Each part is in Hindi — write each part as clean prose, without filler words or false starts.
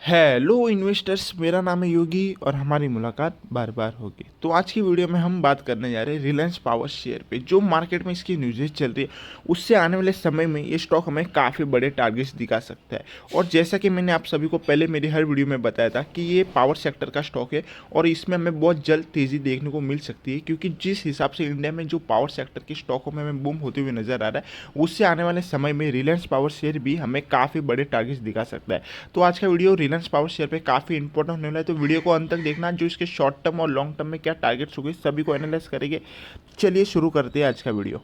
हेलो इन्वेस्टर्स, मेरा नाम है योगी और हमारी मुलाकात बार बार होगी। तो आज की वीडियो में हम बात करने जा रहे हैं रिलायंस पावर शेयर पे। जो मार्केट में इसकी न्यूज़ेज चल रही है उससे आने वाले समय में ये स्टॉक हमें काफ़ी बड़े टारगेट्स दिखा सकता है। और जैसा कि मैंने आप सभी को पहले मेरी हर वीडियो में बताया था कि ये पावर सेक्टर का स्टॉक है और इसमें हमें बहुत जल्द तेज़ी देखने को मिल सकती है, क्योंकि जिस हिसाब से इंडिया में जो पावर सेक्टर के स्टॉकों में हमें बूम होते हुए नजर आ रहा है उससे आने वाले समय में रिलायंस पावर शेयर भी हमें काफ़ी बड़े टारगेट्स दिखा सकता है। तो आज का वीडियो रिलायंस पावर शेयर पे काफ़ी इंपॉर्टेंट होने वाला है, तो वीडियो को अंत तक देखना। जो इसके शॉर्ट टर्म और लॉन्ग टर्म में क्या टारगेट्स होंगे सभी को एनालाइज करेंगे। चलिए शुरू करते हैं आज का वीडियो।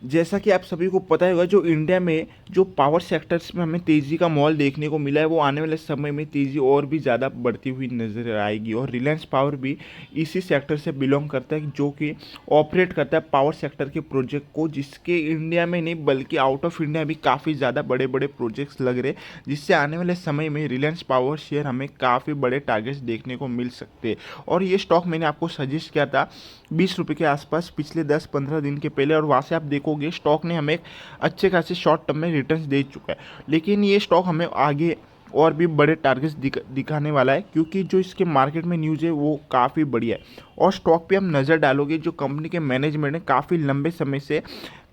जैसा कि आप सभी को पता होगा, जो इंडिया में जो पावर सेक्टर्स में हमें तेज़ी का माहौल देखने को मिला है वो आने वाले समय में तेज़ी और भी ज़्यादा बढ़ती हुई नज़र आएगी। और रिलायंस पावर भी इसी सेक्टर से बिलोंग करता है जो कि ऑपरेट करता है पावर सेक्टर के प्रोजेक्ट को, जिसके इंडिया में नहीं बल्कि आउट ऑफ इंडिया भी काफ़ी ज़्यादा बड़े बड़े प्रोजेक्ट्स लग रहे हैं, जिससे आने वाले समय में रिलायंस पावर शेयर हमें काफ़ी बड़े टारगेट्स देखने को मिल सकते हैं। और ये स्टॉक मैंने आपको सजेस्ट किया था 20 रुपये के आसपास पिछले 10-15 दिन के पहले, और वहाँ से आप देखोगे स्टॉक ने हमें अच्छे खासे शॉर्ट टर्म में रिटर्न्स दे चुका है। लेकिन ये स्टॉक हमें आगे और भी बड़े टारगेट्स दिखाने वाला है, क्योंकि जो इसके मार्केट में न्यूज़ है वो काफ़ी बढ़िया है। और स्टॉक पे हम नज़र डालोगे जो कंपनी के मैनेजमेंट ने काफ़ी लंबे समय से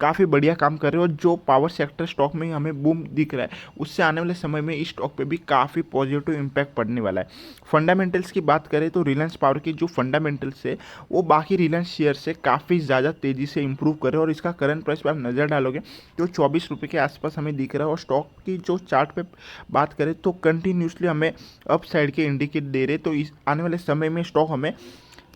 काफ़ी बढ़िया काम कर रहे हैं, और जो पावर सेक्टर स्टॉक में हमें बूम दिख रहा है उससे आने वाले समय में इस स्टॉक पे भी काफ़ी पॉजिटिव इम्पैक्ट पड़ने वाला है। फंडामेंटल्स की बात करें तो रिलायंस पावर की जो फंडामेंटल्स है वो बाकी रिलायंस शेयर से काफ़ी ज़्यादा तेज़ी से इंप्रूव कर रहे हैं। और इसका करंट प्राइस पर आप नज़र डालोगे तो 24 रुपये के आसपास हमें दिख रहा है। और स्टॉक की जो चार्ट पे बात करें तो कंटिन्यूसली हमें अप साइड के इंडिकेट दे रहे, तो इस आने वाले समय में स्टॉक हमें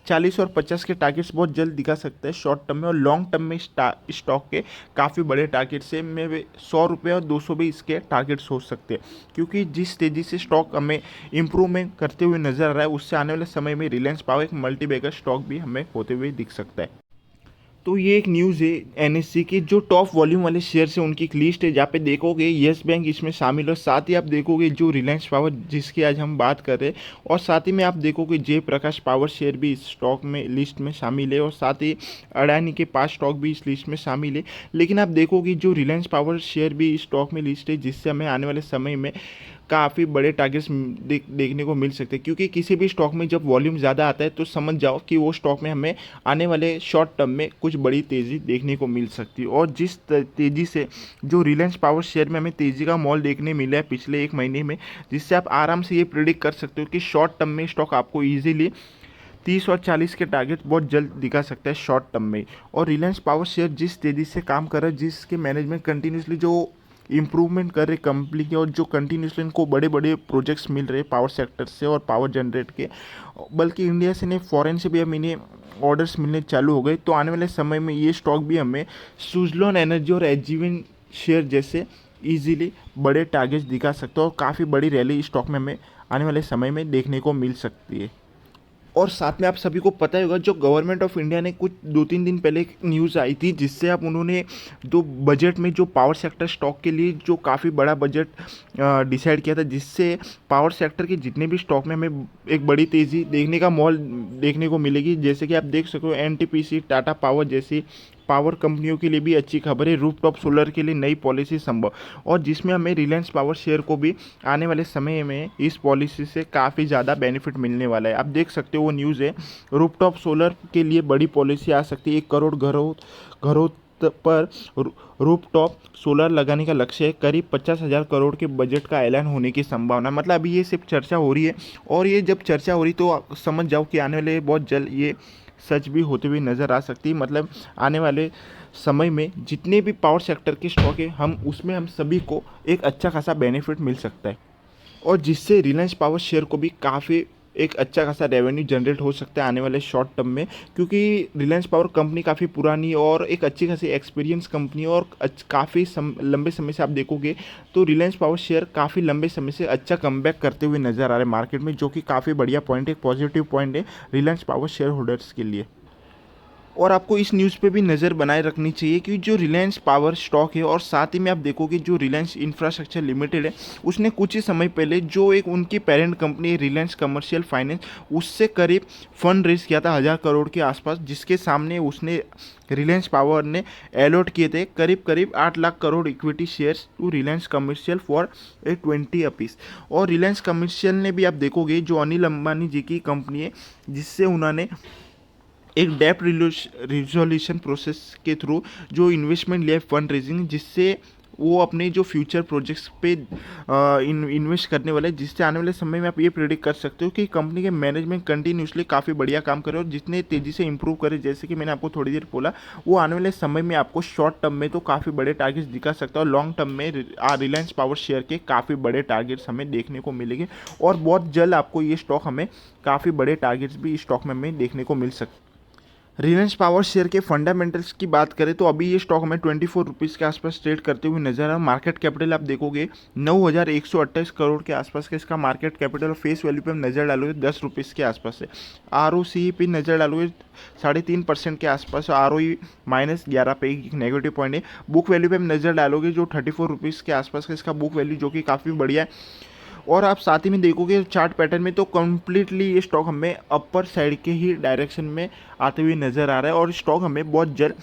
40 और 50 के टारगेट्स बहुत जल्द दिखा सकता है शॉर्ट टर्म में। और लॉन्ग टर्म में स्टॉक के काफ़ी बड़े टारगेट्स है, में 100 रुपये और 200 भी इसके टारगेट्स हो सकते हैं, क्योंकि जिस तेज़ी से स्टॉक हमें इंप्रूवमेंट करते हुए नजर आ रहा है उससे आने वाले समय में रिलायंस पावर एक मल्टी बैगर स्टॉक भी हमें होते हुए दिख सकता है। तो ये एक न्यूज़ है एनएससी की, जो टॉप वॉल्यूम वाले शेयर्स है उनकी एक लिस्ट है, जहाँ पे देखोगे येस बैंक इसमें शामिल है। साथ ही आप देखोगे जो रिलायंस पावर जिसकी आज हम बात कर रहे हैं, और साथ ही में आप देखोगे जयप्रकाश पावर शेयर भी इस स्टॉक में लिस्ट में शामिल है, और साथ ही अडानी के 5 स्टॉक भी इस लिस्ट में शामिल है। लेकिन आप देखोगे जो रिलायंस पावर शेयर भी इस स्टॉक में लिस्ट है, जिससे हमें आने वाले समय में काफ़ी बड़े टारगेट्स देखने को मिल सकते हैं। क्योंकि किसी भी स्टॉक में जब वॉल्यूम ज़्यादा आता है तो समझ जाओ कि वो स्टॉक में हमें आने वाले शॉर्ट टर्म में कुछ बड़ी तेज़ी देखने को मिल सकती है। और जिस तेज़ी से जो रिलायंस पावर शेयर में हमें तेज़ी का मॉल देखने मिला है पिछले एक महीने में, जिससे आप आराम से ये प्रिडिक्ट कर सकते हो कि शॉर्ट टर्म में स्टॉक आपको ईजिली 30 और 40 के टारगेट बहुत जल्द दिखा सकता है शॉर्ट टर्म में। और रिलायंस पावर शेयर जिस तेज़ी से काम कर रहा है, जिसके मैनेजमेंट कंटिन्यूसली जो इम्प्रूवमेंट कर रहे कंपनी के, और जो कंटिन्यूसली इनको बड़े बड़े प्रोजेक्ट्स मिल रहे पावर सेक्टर से और पावर जनरेट के, बल्कि इंडिया से नहीं फॉरेन से भी हम इन्हें ऑर्डर्स मिलने चालू हो गए, तो आने वाले समय में ये स्टॉक भी हमें सुजलॉन एनर्जी और एजीवन शेयर जैसे इजीली बड़े टारगेट्स दिखा सकते हैं। और काफ़ी बड़ी रैली स्टॉक में हमें आने वाले समय में देखने को मिल सकती है। और साथ में आप सभी को पता ही होगा, जो गवर्नमेंट ऑफ इंडिया ने कुछ 2-3 दिन पहले एक न्यूज़ आई थी, जिससे अब उन्होंने जो बजट में जो पावर सेक्टर स्टॉक के लिए जो काफ़ी बड़ा बजट डिसाइड किया था, जिससे पावर सेक्टर के जितने भी स्टॉक में हमें एक बड़ी तेज़ी देखने का माहौल देखने को मिलेगी। जैसे कि आप देख सकते हो एनटीपीसी, टाटा पावर जैसी पावर कंपनियों के लिए भी अच्छी खबर है, रूफटॉप सोलर के लिए नई पॉलिसी संभव, और जिसमें हमें रिलायंस पावर शेयर को भी आने वाले समय में इस पॉलिसी से काफ़ी ज़्यादा बेनिफिट मिलने वाला है। आप देख सकते हो वो न्यूज़ है, रूफटॉप सोलर के लिए बड़ी पॉलिसी आ सकती है। 1 करोड़ घरों पर रूफटॉप सोलर लगाने का लक्ष्य है। करीब 50,000 करोड़ के बजट का ऐलान होने की संभावना। मतलब अभी ये सिर्फ चर्चा हो रही है, और ये जब चर्चा हो रही तो आप समझ जाओ कि आने वाले बहुत जल्द ये सच भी होते हुए नज़र आ सकती है। मतलब आने वाले समय में जितने भी पावर सेक्टर के स्टॉक है हम सभी को एक अच्छा खासा बेनिफिट मिल सकता है, और जिससे रिलायंस पावर शेयर को भी काफ़ी एक अच्छा खासा रेवेन्यू जनरेट हो सकता है आने वाले शॉर्ट टर्म में। क्योंकि रिलायंस पावर कंपनी काफ़ी पुरानी और एक अच्छी खासी एक्सपीरियंस कंपनी, और काफ़ी लंबे समय से आप देखोगे तो रिलायंस पावर शेयर काफ़ी लंबे समय से अच्छा कमबैक करते हुए नज़र आ रहा है मार्केट में, जो कि काफ़ी बढ़िया पॉइंट है, एक पॉजिटिव पॉइंट है रिलायंस पावर शेयर होल्डर्स के लिए। और आपको इस न्यूज़ पे भी नज़र बनाए रखनी चाहिए कि जो रिलायंस पावर स्टॉक है और साथ ही में आप देखोगे जो रिलायंस इंफ्रास्ट्रक्चर लिमिटेड है, उसने कुछ ही समय पहले जो एक उनकी पेरेंट कंपनी है रिलायंस कमर्शियल फाइनेंस, उससे करीब फंड रेज किया था 1000 करोड़ के आसपास, जिसके सामने उसने रिलायंस पावर ने अलॉट किए थे करीब करीब 8 lakh crore equity shares to Reliance commercial for 20 apiece. और रिलायंस कमर्शियल ने भी आप देखोगे जो अनिल अंबानी जी की कंपनी है, जिससे उन्होंने एक डेप्ट रिजोल्यूशन प्रोसेस के थ्रू जो इन्वेस्टमेंट लिया है फंड रेजिंग, जिससे वो अपने जो फ्यूचर प्रोजेक्ट्स पे इन्वेस्ट करने वाले हैं, जिससे आने वाले समय में आप ये प्रेडिक्ट कर सकते हो कि कंपनी के मैनेजमेंट कंटिन्यूसली काफ़ी बढ़िया काम करे और जितने तेज़ी से इंप्रूव करे, जैसे कि मैंने आपको थोड़ी देर बोला, वो आने वाले समय में आपको शॉर्ट टर्म में तो काफ़ी बड़े टारगेट्स दिखा सकता है और लॉन्ग टर्म में रिलायंस पावर शेयर के काफ़ी बड़े टारगेट्स हमें देखने को मिलेंगे और बहुत जल्द आपको ये स्टॉक हमें काफ़ी बड़े टारगेट्स भी इस स्टॉक में हमें देखने को मिल सकते हैं। रिलायंस पावर शेयर के फंडामेंटल्स की बात करें तो अभी ये स्टॉक हमें 24 रुपीज़ के आसपास ट्रेड करते हुए नजर आ रहा है। मार्केट कैपिटल आप देखोगे 9128 करोड़ के आसपास का इसका मार्केट कैपिटल और फेस वैल्यू पे हम नज़र डालोगे 10 रुपीज़ के आसपास है। ROCE पे नज़र डालोगे 3.5% के आसपास, ROE -11 पे एक नेगेटिव पॉइंट है। बुक वैल्यू पे हम नज़र डालोगे जो 34 रुपीज़ के आसपास का इसका बुक वैल्यू, जो कि काफ़ी बढ़िया है। और आप साथ ही में देखोगे चार्ट पैटर्न में तो कम्प्लीटली ये स्टॉक हमें अपर साइड के ही डायरेक्शन में आते हुए नज़र आ रहा है और स्टॉक हमें बहुत जल्द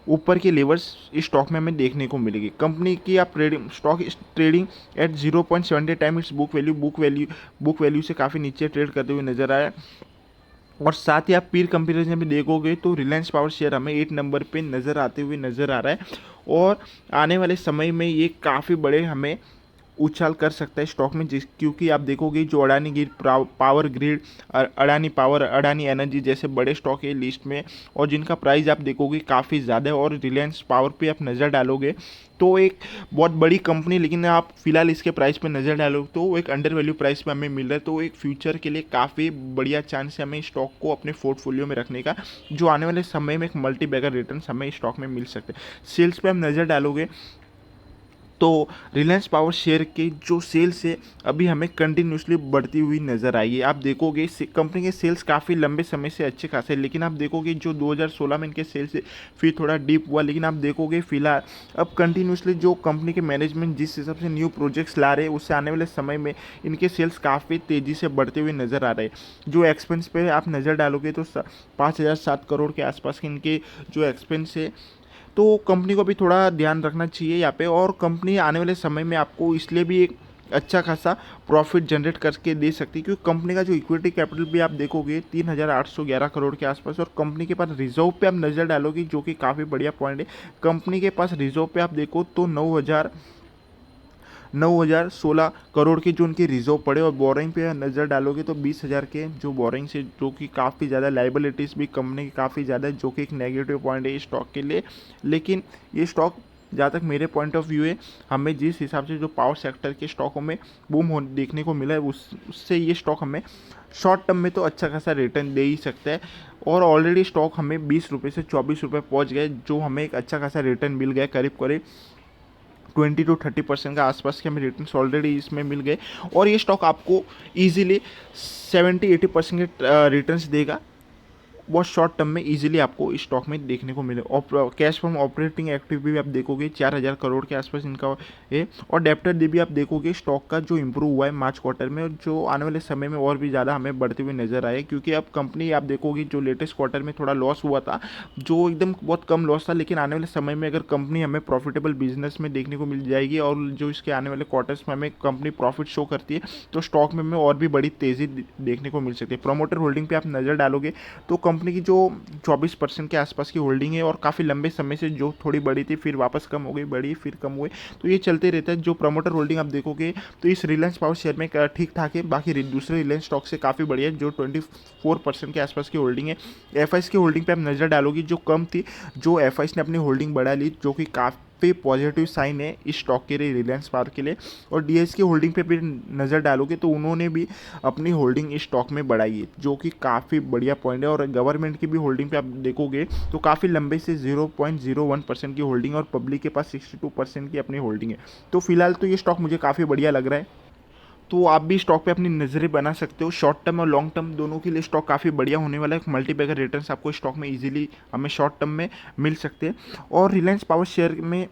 ऊपर के लेवल्स इस स्टॉक में हमें देखने को मिलेगी। कंपनी की आप स्टॉक इस trading at 0.70 time it's book value से काफ़ी नीचे ट्रेड करते हुए नजर आया है। और साथ ही आप पीर कंपेरिजन में देखोगे तो रिलायंस पावर शेयर हमें 8 नंबर पे नज़र आते हुए नज़र आ रहा है और आने वाले समय में ये काफ़ी बड़े हमें उछाल कर सकता है स्टॉक में, क्योंकि आप देखोगे जो Adani grid power grid, Adani power, Adani energy जैसे बड़े स्टॉक है लिस्ट में और जिनका प्राइस आप देखोगे काफ़ी ज़्यादा है। और रिलायंस पावर पे आप नज़र डालोगे तो एक बहुत बड़ी कंपनी, लेकिन आप फिलहाल इसके प्राइस पे नज़र डालोगे तो वो एक अंडर वैल्यू प्राइस पे हमें मिल रहा है। तो एक फ्यूचर के लिए काफ़ी बढ़िया चांस है हमें स्टॉक को अपने पोर्टफोलियो में रखने का, जो आने वाले समय में एक मल्टी बैगर रिटर्न हमें स्टॉक में मिल सकते हैं। सेल्स पे हम नज़र डालोगे तो रिलायंस पावर शेयर के जो सेल्स है अभी हमें कंटिन्यूसली बढ़ती हुई नज़र आई है। आप देखोगे कंपनी के सेल्स काफ़ी लंबे समय से अच्छे खासे, लेकिन आप देखोगे जो 2016 में इनके सेल्स फिर थोड़ा डीप हुआ, लेकिन आप देखोगे फिलहाल अब कंटिन्यूसली जो कंपनी के मैनेजमेंट जिस हिसाब से न्यू प्रोजेक्ट्स ला रहे हैं, उससे आने वाले समय में इनके सेल्स काफ़ी तेज़ी से बढ़ते हुए नज़र आ रहे हैं। जो एक्सपेंस पे आप नज़र डालोगे तो 5007 करोड़ के आसपास के इनके जो एक्सपेंस है, तो कंपनी को भी थोड़ा ध्यान रखना चाहिए यहाँ पे। और कंपनी आने वाले समय में आपको इसलिए भी एक अच्छा खासा प्रॉफिट जनरेट करके दे सकती है, क्योंकि कंपनी का जो इक्विटी कैपिटल भी आप देखोगे 3811 करोड़ के आसपास और कंपनी के पास रिजर्व पे आप नज़र डालोगे, जो कि काफ़ी बढ़िया पॉइंट है। कंपनी के पास रिजर्व पे आप देखो तो 9016 करोड़ के जो उनके रिजर्व पड़े और बोरिंग पे नज़र डालोगे तो 20,000 के जो बोरिंग से, जो कि काफ़ी ज़्यादा लाइबिलिटीज़ भी कंपनी की काफ़ी ज़्यादा है, जो कि एक नेगेटिव पॉइंट है स्टॉक के लिए। लेकिन ये स्टॉक जहाँ तक मेरे पॉइंट ऑफ व्यू है, हमें जिस हिसाब से जो पावर सेक्टर के स्टॉकों में बूम हो देखने को मिला है, उससे ये स्टॉक हमें शॉर्ट टर्म में तो अच्छा खासा रिटर्न दे ही सकता है। और ऑलरेडी स्टॉक हमें 20 रुपये से 24 रुपये पहुँच गए, जो हमें एक अच्छा खासा रिटर्न मिल गया, करीब करीब 20 to 30% का आसपास के हमें रिटर्न्स ऑलरेडी इसमें मिल गए। और ये स्टॉक आपको ईजिली 70-80% के रिटर्न्स देगा, बहुत शॉर्ट टर्म में इजीली आपको इस स्टॉक में देखने को मिले। और कैश फ्रॉम ऑपरेटिंग एक्टिविटी भी आप देखोगे 4000 करोड़ के आसपास इनका है। और डेप्टर भी आप देखोगे स्टॉक का जो इंप्रूव हुआ है मार्च क्वार्टर में, और जो आने वाले समय में और भी ज़्यादा हमें बढ़ते हुए नजर आए, क्योंकि अब कंपनी आप देखोगे जो लेटेस्ट क्वार्टर में थोड़ा लॉस हुआ था, जो एकदम बहुत कम लॉस था, लेकिन आने वाले समय में अगर कंपनी हमें प्रॉफिटेबल बिजनेस में देखने को मिल जाएगी और जो इसके आने वाले क्वार्टर्स में हमें कंपनी प्रॉफिट शो करती है, तो स्टॉक में हमें और भी बड़ी तेज़ी देखने को मिल सकती है। प्रोमोटर होल्डिंग पे आप नज़र डालोगे तो कंपनी की जो 24% के आसपास की होल्डिंग है और काफ़ी लंबे समय से जो थोड़ी बड़ी थी, फिर वापस कम हो गई, बढ़ी फिर कम हुई, तो ये चलते रहता है। जो प्रमोटर होल्डिंग आप देखोगे तो इस रिलायंस पावर शेयर में ठीक ठाक है, बाकी दूसरे रिलायंस स्टॉक से काफ़ी बढ़िया है, जो 24% के आसपास की होल्डिंग है। एफ की होल्डिंग पर आप नज़र डालोगे जो कम थी, जो एफ ने अपनी होल्डिंग बढ़ा ली, जो कि काफ़ी पॉजिटिव साइन है इस स्टॉक के लिए, रिलायंस पावर के लिए। और डीएस की होल्डिंग पे भी नज़र डालोगे तो उन्होंने भी अपनी होल्डिंग इस स्टॉक में बढ़ाई है, जो कि काफ़ी बढ़िया पॉइंट है। और गवर्नमेंट की भी होल्डिंग पे आप देखोगे तो काफ़ी लंबे से 0.01% की होल्डिंग और पब्लिक के पास 62% की अपनी होल्डिंग है। तो फिलहाल तो ये स्टॉक मुझे काफ़ी बढ़िया लग रहा है। तो आप भी स्टॉक पे अपनी नज़रें बना सकते हो। शॉर्ट टर्म और लॉन्ग टर्म दोनों के लिए स्टॉक काफ़ी बढ़िया होने वाला है। मल्टीबैगर रिटर्न्स आपको स्टॉक में इजीली हमें शॉर्ट टर्म में मिल सकते हैं। और रिलायंस पावर शेयर में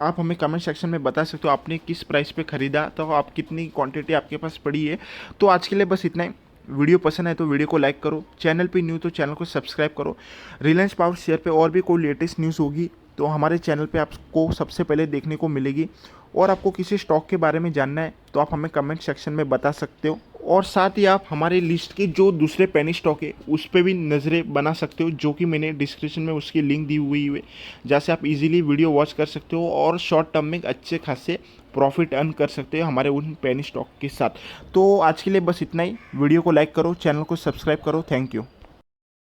आप हमें कमेंट सेक्शन में बता सकते हो आपने किस प्राइस पे ख़रीदा, तो आप कितनी क्वांटिटी आपके पास पड़ी है। तो आज के लिए बस इतना ही। वीडियो पसंद है तो वीडियो को लाइक करो, चैनल पे न्यू तो चैनल को सब्सक्राइब करो। रिलायंस पावर शेयर पे और भी कोई लेटेस्ट न्यूज़ होगी तो हमारे चैनल पे आपको सबसे पहले देखने को मिलेगी। और आपको किसी स्टॉक के बारे में जानना है तो आप हमें कमेंट सेक्शन में बता सकते हो। और साथ ही आप हमारे लिस्ट के जो दूसरे पेनी स्टॉक है उस पर भी नज़रें बना सकते हो, जो कि मैंने डिस्क्रिप्शन में उसकी लिंक दी हुई है, जहाँ से आप इजीली वीडियो वॉच कर सकते हो और शॉर्ट टर्म में अच्छे खासे प्रॉफिट अर्न कर सकते हो हमारे उन पेनी स्टॉक के साथ। तो आज के लिए बस इतना ही। वीडियो को लाइक करो, चैनल को सब्सक्राइब करो। Thank you.